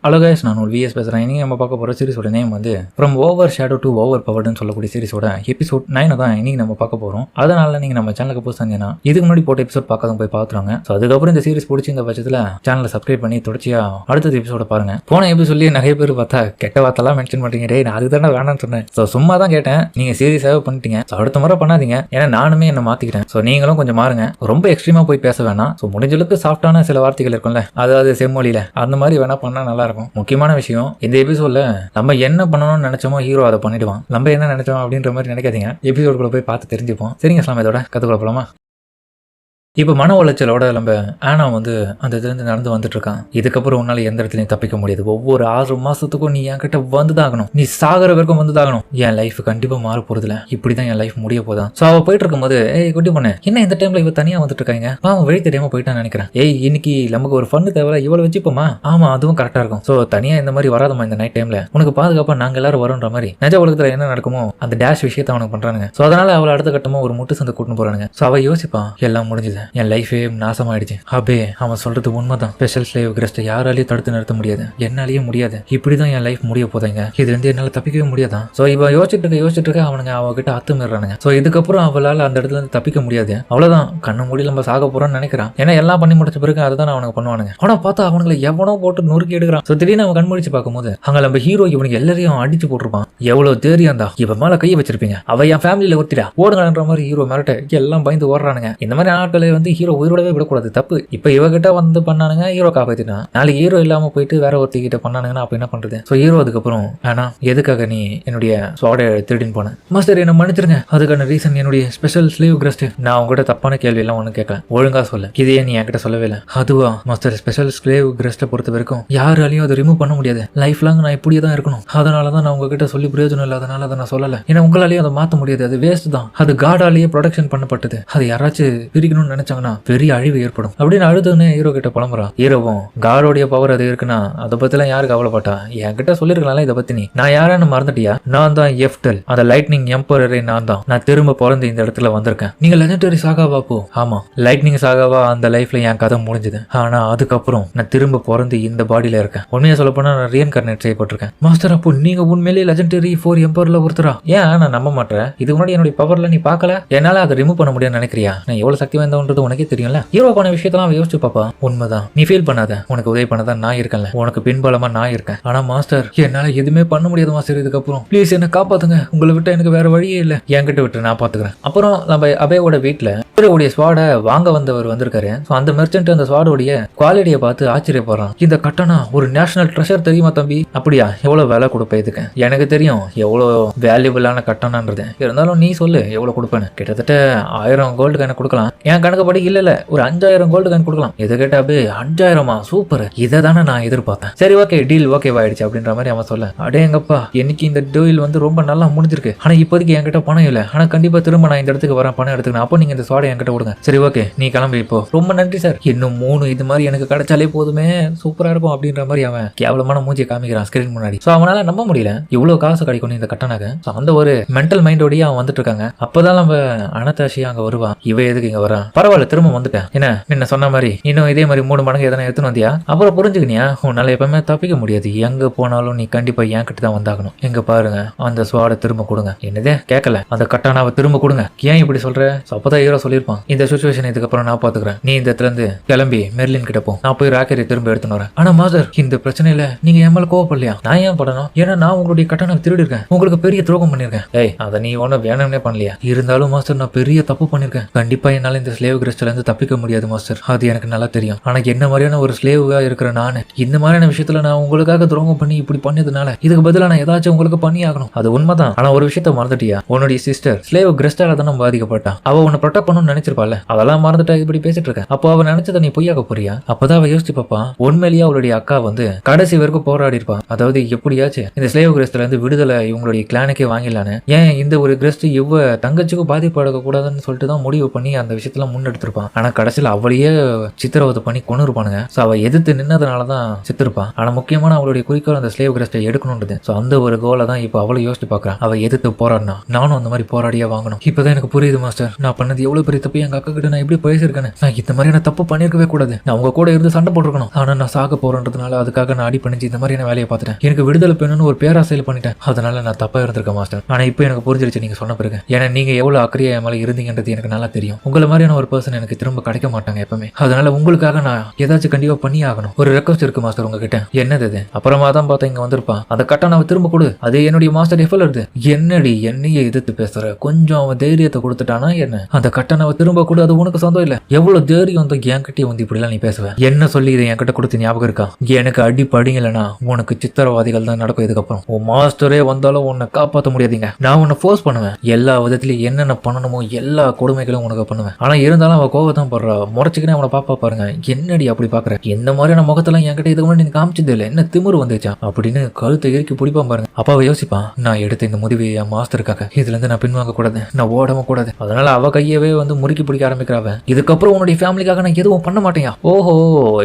Hello guys, நான் ஒரு vs பேசுகிறேன். இனி நம்ம பார்க்க போகிற சீரிஸோட நேம் வந்து from over shadow to over பவர்டுன்னு சொல்லக்கூடிய சீரிஸோட எபிசோட் 9 தான் இன்னைக்கு நம்ம பார்க்க போகிறோம். அதனால நீங்கள் நம்ம சேனலுக்கு புதுசாக இருந்தீங்கன்னா இதுக்கு முன்னாடி போட்ட எபிசோட் பார்க்காத போய் பார்த்துருவாங்க. ஸோ அதுக்கப்புறம் இந்த சீரிஸ் பிடிச்சி இந்த பட்சத்தில் சேனலை சப்ஸ்கிரைப் பண்ணி தொடர்ச்சியாக அடுத்த எபிசோட பாருங்க. போன எபிசோட்லேயே நிறைய பேர் பார்த்தா கெட்ட வார்த்தைலாம் மென்ஷன் பண்ணுறீங்க. டே, நான் அதுக்கு தானே வேணாம்னு சொன்னேன். ஸோ சும்மா தான் கேட்டேன். நீங்கள் சீரியஸாகவே பண்ணிட்டீங்க. ஸோ அடுத்த முறை பண்ணாதீங்க. ஏன்னா நானுமே என்ன மாற்றிக்கிட்டேன். ஸோ நீங்களும் கொஞ்சம் மாறுங்க. ரொம்ப எக்ஸ்ட்ரீமாக போய் பேச வேணாம். ஸோ முடிஞ்சளவுக்கு சாஃப்டான சில வார்த்தைகள் இருக்கும்ல, அதாவது செம்மொழியில் அந்த மாதிரி வேணா பண்ணால் நல்லா இருக்கும். முக்கியமான விஷயம், இந்த எபிசோட்ல நம்ம என்ன பண்ணணும்னு நினைச்சோமோ ஹீரோ அதை பண்ணிடுவான். நம்ம என்ன நினைச்சோம் அப்படின்ற மாதிரி நினைக்காதீங்க. எபிசோடுக்குள்ள போய் பார்த்து தெரிஞ்சுப்போம். சரிங்க, நம்ம இதோட கத்துக்குள்ள போலாமா? இப்போ மன உளைச்சலோட நம்ம ஆனா வந்து அந்த இதுலேருந்து நடந்து வந்துட்டு இருக்கான். இதுக்கப்புறம் உன்னால எந்த இடத்துலையும் தப்பிக்க முடியாது. ஒவ்வொரு 6 மாசத்துக்கும் நீ என்கிட்ட வந்துதாகணும். நீ சாகர வரைக்கும் வந்துதாகணும். என் லைஃப் கண்டிப்பா மாற போறதுல இப்படிதான் என் லைஃப் முடிய போதான். ஸோ அவ போயிட்டு இருக்கும்போது, ஏய் குட்டி பொண்ணு, என்ன இந்த டைம்ல இவ தனியா வந்துட்டு இருக்காங்க? அவன் வழி தெரியாம போயிட்டான்னு நினைக்கிறேன். ஏய், இன்னைக்கு நமக்கு ஒரு ஃபன்னு தேவை, இவ்வளவு வச்சுப்போமா? ஆமா, அதுவும் கரெக்டா இருக்கும். ஸோ தனியா இந்த மாதிரி வராதமா இந்த நைட் டைம்ல, உனக்கு பாதுகாப்பா நாங்க எல்லாரும் வரோன்ற மாதிரி நிஜ உலகத்துல என்ன நடக்குமோ அந்த டேஷ் விஷயத்த அவனுக்கு பண்றானுங்க. ஸோ அதனால அவளை அடுத்த கட்டமா ஒரு முட்டு சந்தை கூட்டின்னு போறானுங்க. ஸோ அவ யோசிப்பான், எல்லாம் முடிஞ்சது, என் லைஃபே நாசமாயிடுச்சு. அபே, அவன் சொல்றது உண்மைதான். ஸ்பெஷல் ஸ்லேவ் கிரஸ்ட்டை யாராலையும் தடுத்து நிறுத்த முடியாது. என்னாலேயே முடியாது. இப்படிதான் என் லைஃப் முடிய போதாங்க. இது வந்து என்னால தப்பிக்கவே முடியாதான். சோ இவ யோசிச்சுட்டு இருக்க அவனுங்க அவகிட்ட அத்துமிடுறானுங்க. சோ இதுக்கப்புறம் அவளால அந்த இடத்துல இருந்து தப்பிக்க முடியாது. அவ்வளவுதான், கண்ணு மூடி நம்ம சாக போறோம்னு நினைக்கிறான். ஏன்னா எல்லாம் பண்ணி முடிச்ச பிறகு அதுதான் அவனுக்கு பண்ணுவானுங்க. ஆனா பார்த்தா அவனுங்களை எவனோ போட்டு நொறுக்கி எடுக்கிறான். சோ திடீர்னு அவன் கண் முடிச்சு பார்க்கும்போது அங்க நம்ம ஹீரோ இவனுக்கு எல்லாரையும் அடிச்சு போட்டிருப்பான். எவ்வளவு தேரியம் தான் இவன் மேல கையை வச்சிருப்பீங்க, அவ என் ஃபேமிலியில ஒருத்திடா ஓடுங்கன்ற மாதிரி ஹீரோ மிரட்ட எல்லாம் பயந்து ஓடுறானுங்க. இந்த மாதிரி நாட்களை வந்து ஹீரோ உயிரோடவே விடக்கூடாது, தப்பு. இப்ப இவகிட்ட வந்து பண்ணானுங்க, ஹீரோ காப்பாத்திட்டான். நாளைக்கு ஹீரோ இல்லாம போயிட்டு வேற ஒருத்திக்கிட்ட பண்ணானுங்கன்னா அப்ப என்ன பண்றது? சோ ஹீரோ அதுக்கப்புறம், ஆனா எதுக்காக நீ என்னுடைய ஸ்வாட திருடின்னு போன? மாஸ்டர் என்ன மன்னிச்சிருங்க, அதுக்கான ரீசன் என்னுடைய ஸ்பெஷல் ஸ்லீவ் கிரஸ்ட். நான் உங்ககிட்ட தப்பான கேள்வி எல்லாம் ஒண்ணு கேட்கல, ஒழுங்கா சொல்ல. இதையே நீ என்கிட்ட சொல்லவே இல்லை. அதுவா மாஸ்டர், ஸ்பெஷல் ஸ்லீவ் கிரஸ்ட பொறுத்த வரைக்கும் யாராலையும் அதை ரிமூவ் பண்ண முடியாது. லைஃப் லாங் நான் இப்படியே தான் இருக்கணும். அதனாலதான் நான் உங்ககிட்ட சொல்லி பிரயோஜனம் இல்லாதனால அதை நான் சொல்லல. ஏன்னா உங்களாலேயும் அதை மாத்த முடியாது, அது வேஸ்ட் தான். அது காடாலேயே ப்ரொடக்ஷன் பண்ணப்பட்டது. அது யாராச்சும் பிரிக்கணும்னு நினைச்சாங்கன்னா பெரிய அழிவு ஏற்படும் அப்படின்னு அழுதுன்னு ஹீரோ கிட்ட புலம்புறான். ஹீரோவும் காடோடைய பவர் அது இருக்குன்னா அதை பத்திலாம் யாரு கவலைப்பட்டா? என்கிட்ட சொல்லிருக்கலாம் இதை பத்தி. நான் யாரான்னு மறந்துட்டியா? நான் தான் எஃப்டல், அந்த லைட்னிங் எம்பரரே நான் தான். நான் திரும்ப பிறந்து இந்த இடத்துல வந்திருக்கேன். நீங்க லெஜெண்டரி சாகாவா? போ. ஆமா, லைட்னிங் சாகாவா அந்த லைஃப்ல என் கதை முடிஞ்சது. ஆனா அதுக்கப்புறம் நான் திரும்ப பிறந்து இந்த பாடியில இருக்கேன். உண்மையா சொல்ல போனா நான் ரீஇன்கார்னேட் செய்யப்பட்டிருக்கேன். மாஸ்டர், அப்போ நீங்க உண்மையிலேயே லெஜெண்டரி 4 எம்பரர்ல ஒருத்தரா? ஏன் நான் நம்ப மாட்டேன். இதுக்கு முன்னாடி என்னுடைய பவர்ல நீ பார்க்கல, என்னால அதை ரிமூவ் பண்ண முடியும்னு நினைக்கிறியா? நான் எவ்வளவு சக்தி வாய்ந்தவன்றது உனக்கே தெரியும்ல. ஹீரோ பண்ண விஷயத்தெல்லாம் யோசிச்சு பாப்பா. உண்மைதான், நீ ஃபீல் பண்ணாத. உனக்கு உதவி பண்ணதான் நான் இருக்கேன்ல, உனக்கு பின்பலமா நான் இருக்கேன். ஆனா மாஸ்டர், என்னால எதுவுமே பண்ண முடியாது மாஸ்டர். இதுக்கப்புறம் ப்ளீஸ் என்ன காப்பாத்துங்க. உங்களை விட்டு எனக்கு வேற வழியே இல்லை. என்கிட்ட விட்டு நான் பாத்துக்கிறேன். அப்புறம் நம்ம அபயோட வீட்டுல இவருடைய ஸ்வாட வாங்க வந்தவர் வந்திருக்காரு. அந்த மெர்ச்சன்ட் அந்த ஸ்வாடோடைய குவாலிட்டியை பார்த்து ஆச்சரியப்படுறான். இந்த கட்டணா ஒரு நேஷனல் ட்ரெஷர் தெரியுமா தம்பி? அப்படியா? எவ்வளவு வேலை கொடுப்பேன் இதுக்கு? எனக்கு தெரியும் எவ்வளவு வேல்யூபிளான கட்டணான்றது. இருந்தாலும் நீ சொல்லு எவ்வளவு கொடுப்பேன்னு. கிட்டத்தட்ட 1000 கோல்டு காயின் கொடுக்கலாம். என் கணக்கு படி இல்ல ஒரு 5000 கோல்டு காயின் கொடுக்கலாம். இதை கேட்டா 5000 சூப்பர், இதை தானே நான் எதிர்பார்த்தேன். சரி, ஓகே, டீல் ஓகேவாயிடுச்சு அப்படின்ற மாதிரி அவன் சொல்ல, அடேங்கப்பா, எனக்கு இந்த டீல் வந்து ரொம்ப நல்லா முடிஞ்சிருக்கு. ஆனா இப்போதைக்கு என்கிட்ட பணம் இல்லை. ஆனா கண்டிப்பா திரும்ப நான் இந்த இடத்துக்கு வரேன், பணம் எடுத்துக்கணும். அப்போ நீங்க இந்த ஸ்வாடை என்கிட்ட கொடுங்க. சரி, ஓகே, நீ கிளம்பி இப்போ. ரொம்ப நன்றி சார். இன்னும் 3 இது மாதிரி எனக்கு கிடைச்சாலே போதுமே, சூப்பரா இருக்கும் அப்படின்ற மாதிரி அவன் கேவலமான மூஞ்சியை காமிக்கிறான் ஸ்கிரீன் முன்னாடி. சோ அவனால நம்ப முடியல இவ்வளவு காசு கிடைக்கும் இந்த கட்டணாக. அந்த ஒரு மென்டல் மைண்டோடய அவன் வந்துட்டு இருக்காங்க. அப்பதான் நம்ம அனதாஷி அங்க வருவான். இவ எதுக்கு இங்க வரான்? பரவாயில்ல, திரும்ப வந்துட்டேன். என்ன சொன்ன மாதிரி இன்னும் இதே மாதிரி 3 மடங்கு எதனா எடுத்துன்னு வந்தியா? அப்புறம் புரிஞ்சுக்கினியா? உன்னால எப்பவுமே தப்பிக்க முடியாது. எங்க போனாலும் நீ கண்டிப்பா என் கிட்ட தான் வந்தாகணும். எங்க பாருங்க, அந்த ஸ்வாட திரும்ப கொடுங்க. என்னதே கேட்கல, அந்த கட்டானாவை திரும்ப கொடுங்க. ஏன் இப்படி சொல்ற? அப்பதான் ஹீரோ சொல்லியிருப்பான், இந்த சுச்சுவேஷன் இதுக்கப்புறம் நான் பாத்துக்கிறேன். நீ இந்த இடத்துல இருந்து கிளம்பி மெர்லின் கிட்ட போ. நான் போய் ராக்கெட்டை திரும்ப எடுத்துன்னு வரேன். ஆனா மாஸ்டர், இந்த பிரச்சனையில நீங்க என் மேல கோவப்படலையா? நான் ஏன் படணும்? ஏன்னா நான் உங்களுடைய கட்டணை திருடி இருக்கேன், உங்களுக்கு பெரிய துரோகம் பண்ணிருக்கேன். ஏய், அதை நீ ஒன்னும் வேணும்னே பண்ணலையா? இருந்தாலும் மாஸ்டர், நான் பெரிய தப்பு பண்ணிருக்கேன். கண்டிப்பா என்னால இந்த ஸ்லேவ் கிரஸ்ட்ல இருந்து தப்பிக்க முடியாது மாஸ்டர். அது எனக்கு நல்லா தெரியும். ஆனா என்ன மாதிரியான ஒரு ஸ்லேவா இருக்கிற நானு இந்த மாதிரியான விஷயத்துல நான் உங்களுக்காக துரோகம் பண்ணி இப்படி பண்ணதுனால இதுக்கு பதிலா நான் ஏதாச்சும் உங்களுக்கு பண்ணி ஆகணும். அது உண்மைதான். ஆனா ஒரு விஷயத்த மறந்துட்டியா? உன்னுடைய சிஸ்டர் ஸ்லேவ் கிரஸ்டால தான் பாதிக்கப்பட்டான். அவ உன்னை ப்ரொடெக்ட் பண்ணணும்னு நினைச்சிருப்பாள். அதெல்லாம் மறந்துட்டா இப்படி பேசிட்டு இருக்க. அப்போ அவ நினைச்சதை நீ பொய்யாக்க போறியா? அப்பதான் அவ யோசிச்சு பாப்பா, உண்மையிலேயே அவளுடைய அக்கா வந்து கடைசி வரைக்கும் போராடி இருப்பா. அதாவது எப்படியாச்சும் இந்த ஸ்லேவ் கிரஸ்ட்ல இருந்து விடுதலை இவங்களுடைய கிளானுக்கே வாங்கிடலான்னு. ஏன் இந்த ஒரு கிரஸ்ட் இவ தங்கச்சிக்கும் பாதிப்படக்க கூடாதுன்னு சொல்லிட்டு தான் முடிவு பண்ணி அந்த விஷயத்துல முன்னெடுத்து எடுத்திருப்பான். ஆனா கடைசியில் அவளையே சித்திரவதை பண்ணி கொண்டு இருப்பானுங்க. ஸோ அவ எதிர்த்து நின்னதுனாலதான் சித்திருப்பான். ஆனா முக்கியமான அவளுடைய குறிக்கோள் அந்த ஸ்லேவ் கிரஸ்டை எடுக்கணும்ன்றது. ஸோ அந்த ஒரு கோலை தான் இப்போ அவளை யோசிச்சு பாக்குறான். அவ எதிர்த்து போராடினா நானும் அந்த மாதிரி போராடியே வாங்கணும். இப்பதான் எனக்கு புரியுது மாஸ்டர், நான் பண்ணது எவ்வளவு பெரிய தப்பு. எங்க அக்கா கிட்ட நான் எப்படி பேசியிருக்கேன். நான் இந்த மாதிரியான தப்பு பண்ணிருக்கவே கூடாது. நான் அவங்க கூட இருந்து சண்டை போட்டுருக்கணும். ஆனா நான் சாக போறேன்றதுனால அதுக்காக நான் அடி பண்ணிச்சு இந்த மாதிரியான வேலையை பார்த்துட்டேன். எனக்கு விடுதலை பெண்ணுன்னு ஒரு பேராசையில் பண்ணிட்டேன். அதனால நான் தப்பா இருந்திருக்கேன் மாஸ்டர். ஆனா இப்போ எனக்கு புரிஞ்சிருச்சு நீங்க சொன்ன பிறகு. ஏன்னா நீங்க எவ்வளவு அக்கறையா என் மேல இருந்தீங்கன்றது எனக்கு நல்லா தெரியும். உங்களை மாதிரியான ஒரு பர்சன் எனக்கு திரும்ப கிடைக்க மாட்டாங்க எப்பவுமே. அதனால உங்களுக்காக நான் ஏதாச்சும் கண்டிப்பா பண்ணி ஆகணும். ஒரு ரெக்வஸ்ட் இருக்கு மாஸ்டர் உங்ககிட்ட. என்னது இது? அப்புறமா தான் பார்த்தா இங்க வந்திருப்பான். அந்த கட்டணாவை திரும்ப கொடு. அது என்னுடைய மாஸ்டர் எஃப்எல் இருக்கு. என்னடி என்னையே எதிர்த்து பேசுற? கொஞ்சம் அவன் தைரியத்தை கொடுத்துட்டானா என்ன? அந்த கட்டணாவை திரும்ப கொடு. அது உனக்கு சொந்தம் இல்ல. எவ்வளவு தைரியம் வந்து என்கிட்டயே வந்து இப்படி எல்லாம் நீ பேசுவேன்? என்ன சொல்லி இதை என்கிட்ட கொடுத்து ஞாபகம் இருக்கா? எனக்கு அடி படிங்கலனா உனக்கு சித்திரவாதிகள் தான் நடக்கும். இதுக்கப்புறம் உன் மாஸ்டரே வந்தாலும் உன்னை காப்பாற்ற முடியாதீங்க. நான் உன்னை ஃபோர்ஸ் பண்ணுவேன். எல்லா விதத்திலயும் என்னென்ன பண்ணணுமோ எல்லா கொடுமைகளும் உனக்கு பண்ணுவேன். ஆனா இருந்தாலும் அவன் கோவத்தான் படுறா. முறைச்சுக்கினே அவனை பாப்பா பாருங்க. என்னடி அப்படி பாக்குற? எந்த மாதிரியான முகத்தெல்லாம் என்கிட்ட இதுக்கு முன்னாடி நீ காமிச்சது இல்லை. என்ன திமிரு வந்துச்சா அப்படின்னு கழுத்தை இறுக்கி பிடிப்பான் பாருங்க. அப்பாவை யோசிப்பான். நான் எடுத்த இந்த முடிவு என் மாஸ்டருக்காக. இதுல இருந்து நான் பின்வாங்க கூடாது. நான் ஓடவும் கூடாது. அதனால அவ கையவே வந்து முறுக்கி பிடிக்க ஆரம்பிக்கிறாவ. இதுக்கப்புறம் உன்னுடைய ஃபேமிலிக்காக நான் எதுவும் பண்ண மாட்டேயா? ஓஹோ,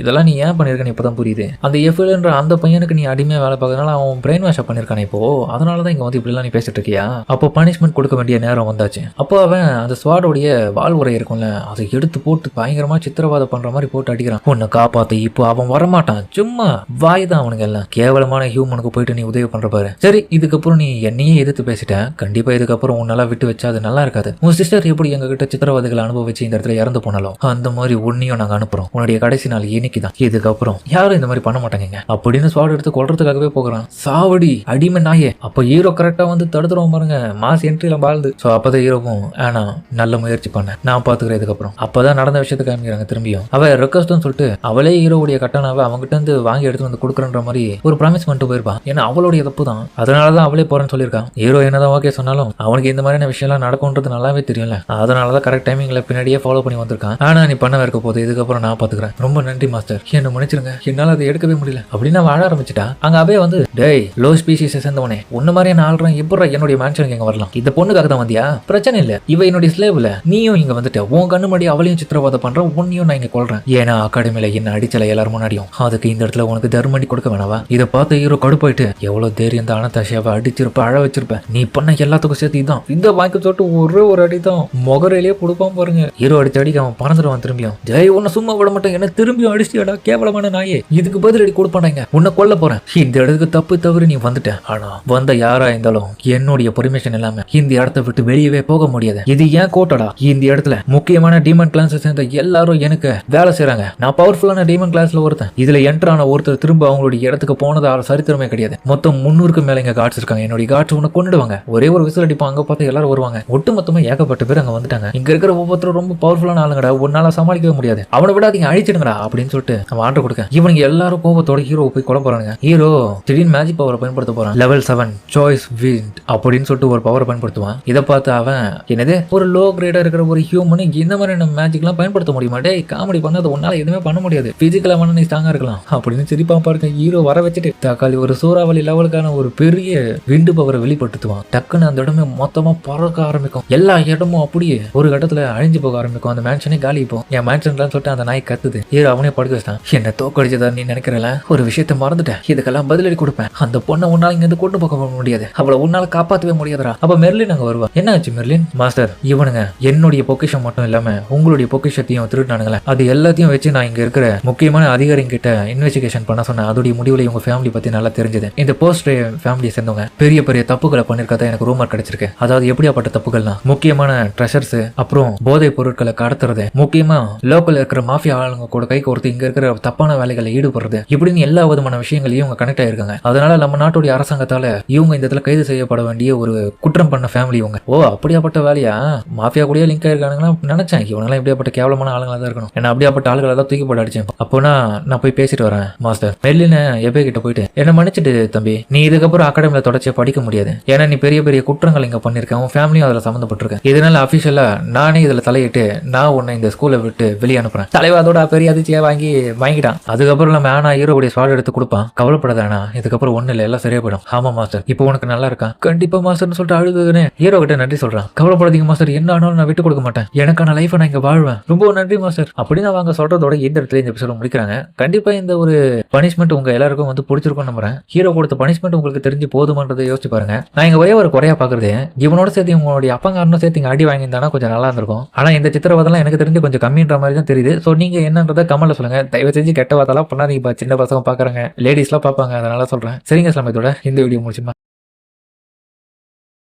இதெல்லாம் நீ ஏன் பண்ணிருக்கேன்னு இப்பதான் புரியுது. அந்த எஃப்எல்ன்ற அந்த பையனுக்கு நீ அடிமையா வேலை பார்க்கறதுனால அவன் பிரெயின் வாஷ் பண்ணிருக்கானே இப்போ. அதனாலதான் இங்க வந்து இப்படி எல்லாம் நீ பேசிட்டு இருக்கியா? அப்போ பனிஷ்மெண்ட் கொடுக்க வேண்டிய நேரம் வந்தாச்சு. அப்போ அவன் அந்த ஸ்வாடோடைய வால் உரை இருக்கும்ல, அதை எடுத்து போட்டு பயங்கரமா சித்திரவாதம் பண்ற மாதிரி போட்டு அடிக்கிறான். உன்னை காப்பாத்த இப்போ அவன் வரமாட்டான். சும்மா வாய் தான் அவனுக்கு எல்லாம். கேவலமான ஹியூமனுக்கு போயிட்டு நீ உதவி பண்ற பாரு. சரி, இதுக்கப்புறம் நீ என்னையே எதிர்த்து பேசிட்ட. கண்டிப்பா இதுக்கப்புறம் உன்னால விட்டு வச்சா அது நல்லா இருக்காது. உன் சிஸ்டர் எப்படி எங்க கிட்ட சித்திரவாதிகளை அனுபவிச்சு இந்த இடத்துல இறந்து போனாலும் அந்த மாதிரி உன்னையும் நாங்க அனுப்புறோம். உன்னுடைய கடைசி நாள் இன்னைக்கு தான். இதுக்கப்புறம் யாரும் இந்த மாதிரி பண்ண மாட்டாங்க அப்படின்னு ஸ்வாட் எடுத்து கொல்றதுக்காகவே போகிறான். சாவடி அடிமை நாயே. அப்ப ஹீரோ கரெக்டா வந்து தடுத்துருவோம் பாருங்க. மாஸ் என்ட்ரில பாழுது. சோ அப்பதான் ஹீரோவும் ஆனா நல்ல முயற்சி பண்ண, நான் பாத்துக்கிறேன் இதுக்கப்புறம். அப்பதான் நடந்த விஷயத்தை காமிக்கிறாங்க. திரும்பியும் அவ ரெக்வஸ்ட்னு சொல்லிட்டு அவளே ஹீரோவுடைய கட்டணாவை அவங்ககிட்ட இருந்து வாங்கி எடுத்து வந்து கொடுக்குறன்ற மாதிரி ஒரு ப்ராமிஸ் பண்ணிட்டு போயிருப்பான். ஏன்னா அவளுடைய தப்பு தான். அதனாலதான் அவளே போறேன்னு சொல்லியிருக்கான். ஹீரோ என்னதான் ஓகே சொன்னாலும் அவனுக்கு இந்த மாதிரியான விஷயம் எல்லாம் நடக்கும்ன்றது நல்லாவே தெரியல. அதனாலதான் கரெக்ட் டைமிங்ல பின்னாடியே ஃபாலோ பண்ணி வந்திருக்கான். ஆனா நீ பண்ண இருக்க போது இதுக்கப்புறம் நான் பாத்துக்கிறேன். ரொம்ப நன்றி மாஸ்டர், என்ன மன்னிச்சிருங்க, என்னால அதை எடுக்கவே முடியல அப்படின்னு வாழ ஆரம்பிச்சுட்டா. அங்க அவே வந்து டேய் லோ ஸ்பீசிஸ் சேர்ந்தவனே, உன்ன மாதிரியே நான் ஆள்றேன். எப்படி என்னுடைய மேன்ஷனுக்கு எங்க வரலாம்? இந்த பொண்ணுக்காக தான் வந்தியா? பிரச்சனை இல்ல, இவ என்னுடைய ஸ்லேவ்ல. நீயும் இங்க வந்துட்ட. உன் கண்ணு முன்னாடி அவளையும் சித்திரவாதம் பண்றேன், உன்னையும் நான் இங்க கொள்றேன். ஏன்னா அகாடமியில என்ன அடிச்சல எல்லாரும் முன்னாடியும். அதுக்கு இந்த இடத்துல உனக்கு தர்மண்டி கொடுக்க வேணாவா? இதை பார்த்து ஹீரோ கடுப்பாயிட்டு எவ்வளவு தைரியம் தான் அனதாஷியாவை அடிச்சிருப்ப, அழ வச்சிருப்ப. நீ பண்ண எல்லாத்துக்கும் சேர்த்து இதான் இந்த வாய்க்கு சொல்லிட்டு ஒரே ஒரு அடி தான் முகரையிலேயே கொடுப்பான் பாருங்க. ஹீரோ அடிச்சு அடிக்க அவன் பறந்துடுவான். திரும்பியும் ஜெய் உன்னை சும்மா விட மாட்டேன், என்ன திரும்பியும் அடிச்சியாடா கேவலமான நாயே, இதுக்கு பதில் அடி கொடுப்பானாங்க, உன்னை கொல்ல போறேன். இந்த இடத்துக்கு தப்பு தவறு நீ வந்துட்ட. ஆனா வந்த யாரா இருந்தாலும் என்னுடைய பெர்மிஷன் இல்லாம இந்த இடத்த விட்டு வெளியவே போக முடியாது. இது ஏன் கோட்டடா. இந்த இடத்துல முக்கியமான டீமன் கிளாஸ் சேர்ந்த எல்லாரும் எனக்கு வேலை செய்யறாங்க. நான் பவர்ஃபுல்லான டீமன் கிளாஸ்ல ஒருத்தன். இதுல என்டர் ஆன ஒருத்தர் திரும்ப அவங்களுடைய இடத்துக்கு போனது சரித்திரமே கிடையாது. மொத்தம் 300க்கு மேல இங்க காட்ஸ் இருக்காங்க. என்னுடைய காட்ஸ் உன்னை கொண்டுடுவாங்க. ஒரே ஒரு விசில் அடிப்பாங்க. அங்க பார்த்து எல்லாரும் வருவாங்க. ஒட்டு மொத்தமா ஏகப்பட்ட பேர் அங்க வந்துட்டாங்க. இங்க இருக்கிற ஒவ்வொருத்தரும் ரொம்ப பவர்ஃபுல்லான ஆளுங்கடா, உன்னால சமாளிக்கவே முடியாது. அவனை விடாதீங்க, அழிச்சிடுங்கடா அப்படின்னு சொல்லிட்டு அவன் ஆர்டர் கொடுக்க இவனுங்க எல்லாரும் கோபத்தோட ஹீரோ போய் கொலை போறாங்க. ஹீரோ திடீர்னு மேஜிக் பவரை பயன்படுத்த போறான். லெவல் 7 சாய்ஸ் விண்ட் அப்படின்னு சொல்லிட்டு ஒரு பவரை பயன்படுத்துவான். இதை பார்த்து அவன் என்னது ஒரு லோ கிரேடா இருக்கிற ஒரு ஹியூமன் இந்த மாதிரி மேஜிக் எல்லாம் பயன்படுத்த முடியுமா? டேய் காமெடி பண்ணது உன்னால எதுவுமே பண்ண முடியாது. பிசிக்கலா வேணா நீ ஸ்ட்ராங்கா இருக்கலாம் அப்படின்னு சிரிப்பா பாருங்க. ஹீரோ வர வச்சுட்டு தக்காளி ஒரு சூறாவளி லெவலுக்கான ஒரு பெரிய விண்டு பவரை வெளிப்படுத்துவான். டக்குன்னு அந்த இடமே மொத்தமா பறக்க ஆரம்பிக்கும். எல்லா இடமும் அப்படியே ஒரு கட்டத்துல அழிஞ்சு போக ஆரம்பிக்கும். அந்த மேன்ஷனே காலி இப்போ என் மேன்ஷன்லாம் சொல்லிட்டு அந்த நாய் கத்துது. ஹீரோ அவனே படுக்க வச்சிட்டான். என்ன தோக்கடிச்சதா நீ நினைக்கிறல? ஒரு விஷயத்த மறந்துட்டேன், இதுக்கெல்லாம் பதிலடி கொடுப்பேன். அந்த பொண்ணை உன்னால இங்க இருந்து கொண்டு போக முடியாது, அவளை உன்னால காப்பாற்றவே முடியாதரா. அப்ப மெர்லின் அங்க வருவா. என்ன ஆச்சு மெர்லின்? மாஸ்டர் இவனுங்க என்னுடைய பொக்கிஷம் மட்டும் இல்லாம உங்களுடைய பொக்கிஷத்தையும் திருட்டானுங்களே, அது எல்லாத்தையும் வச்சு நான் இங்க இருக்கிற முக்கியமான அதிகாரிங்க கிட்ட இன்வெஸ்டிகேஷன் பண்ண சொன்னேன். அதோடைய முடிவுல உங்க ஃபேமிலி பத்தி நல்லா தெரிஞ்சது. இந்த போஸ்ட் ஃபேமிலியை சேர்ந்தவங்க பெரிய பெரிய தப்புகளை பண்ணிருக்கதா எனக்கு ரூமர் கிடைச்சிருக்கு. அதாவது எப்படியாப்பட்ட தப்புகள்னா முக்கியமான ட்ரெஷர்ஸ், அப்புறம் போதை பொருட்களை கடத்துறது, முக்கியமா லோக்கல் இருக்கிற மாஃபியா ஆளுங்க கூட கை கோர்த்து இங்க இருக்கிற தப்பான வேலைகளை ஈடுபடுறது, இப்படின்னு எல்லா விதமான விஷயங்களையும் இவங்க கனெக்ட் ஆயிருக்காங்க. அதனால நம்ம நாட்டுடைய அரசாங்கத்தால இவங்க இந்த இடத்துல கைது செய்யப்பட வேண்டிய ஒரு குற்றம் பண்ண ஃபேமிலி இவங்க. ஓ அப்படியாப்பட்ட வேலையா? மாஃபியா கூட லிங்க் ஆயிருக்கானுங்களா நினைச்சேன். இவங்கெல்லாம் இப்படியாப்பட்ட கேவலமான ஆளுங்களா தான் இருக்கணும். ஏன்னா அப்படியாப்பட்ட ஆளுகளை தான் தூக்கி போட்டு அடிச்சேன். அப்போனா நான் போய் பேசிட்டு வரேன் மாஸ்டர். மெர்லின் எப்பே கிட்ட போயிட்டு என்ன மன்னிச்சிட்டு தம்பி, நீ இதுக்கப்புறம் அகாடமியில தொடர்ச்சியா படிக்க முடியாது. ஏன்னா நீ பெரிய பெரிய குற்றங்கள் இங்க பண்ணிருக்க, உன் ஃபேமிலியும் அதுல சம்மந்தப்பட்டிருக்க. இதனால அபிஷியலா நானே இதுல தலையிட்டு நான் உன்னை இந்த ஸ்கூலை விட்டு வெளியே அனுப்புறேன். தலைவா அதோட பெரிய அதிர்ச்சியா வாங்கிட்டான். அதுக்கப்புறம் நம்ம ஆனா ஹீரோடைய ஸ்வாட் எடுத்து கொடுப்பான். கவலைப்படாதானா, இதுக்கப்புறம் ஒண்ணு இல்ல, எல்லாம் சரியா போயிடும். ஆமா மாஸ்டர், இப்போ உனக்கு நல்லா இருக்கா? கண்டிப்பா மாஸ்டர்னு சொல்லிட்டு அழுதுன்னு ஹீரோ கிட்ட நன்றி சொல்றான். கவலைப்படாதீங்க மாஸ்டர், என்ன ஆனாலும் நான் விட்டு கொடுக்க மாட்டேன். எனக்கான லைஃப் லைஃபை நான் இங்க வாழ்வேன், ரொம்ப நன்றி மாஸ்டர் அப்படின்னு அவங்க சொல்றதோட இந்த இடத்துல இந்த எபிசோட முடிக்கிறாங்க. கண்டிப்பா இந்த ஒரு பனிஷ்மெண்ட் உங்க எல்லாருக்கும் வந்து பிடிச்சிருக்கும் நம்புறேன். ஹீரோ கொடுத்த பனிஷ்மெண்ட் உங்களுக்கு தெரிஞ்சு போதுமான்றதை யோசிச்சு பாருங்க. நான் இங்க ஒரே ஒரு குறையா பாக்குறது, இவனோட சேர்த்து இவங்களுடைய அப்பங்காரனும் சேர்த்து இங்க அடி வாங்கியிருந்தானா கொஞ்சம் நல்லா இருந்திருக்கும். ஆனா இந்த சித்திரவதெல்லாம் எனக்கு தெரிஞ்சு கொஞ்சம் கம்மின்ற மாதிரி தான் தெரியுது. ஸோ நீங்க என்னன்றதை கமெண்ட்ல சொல்லுங்க. தயவு செஞ்சு கெட்ட வார்த்தைலாம் பண்ணாதீங்க, சின்ன பசங்க பாக்குறாங்க, லேடிஸ்லாம் பார்ப்பாங்க, அதனால சொல்றேன். சரிங்க இஸ்லாம், இதோட இந்த வீடியோ முடிச்சுமா.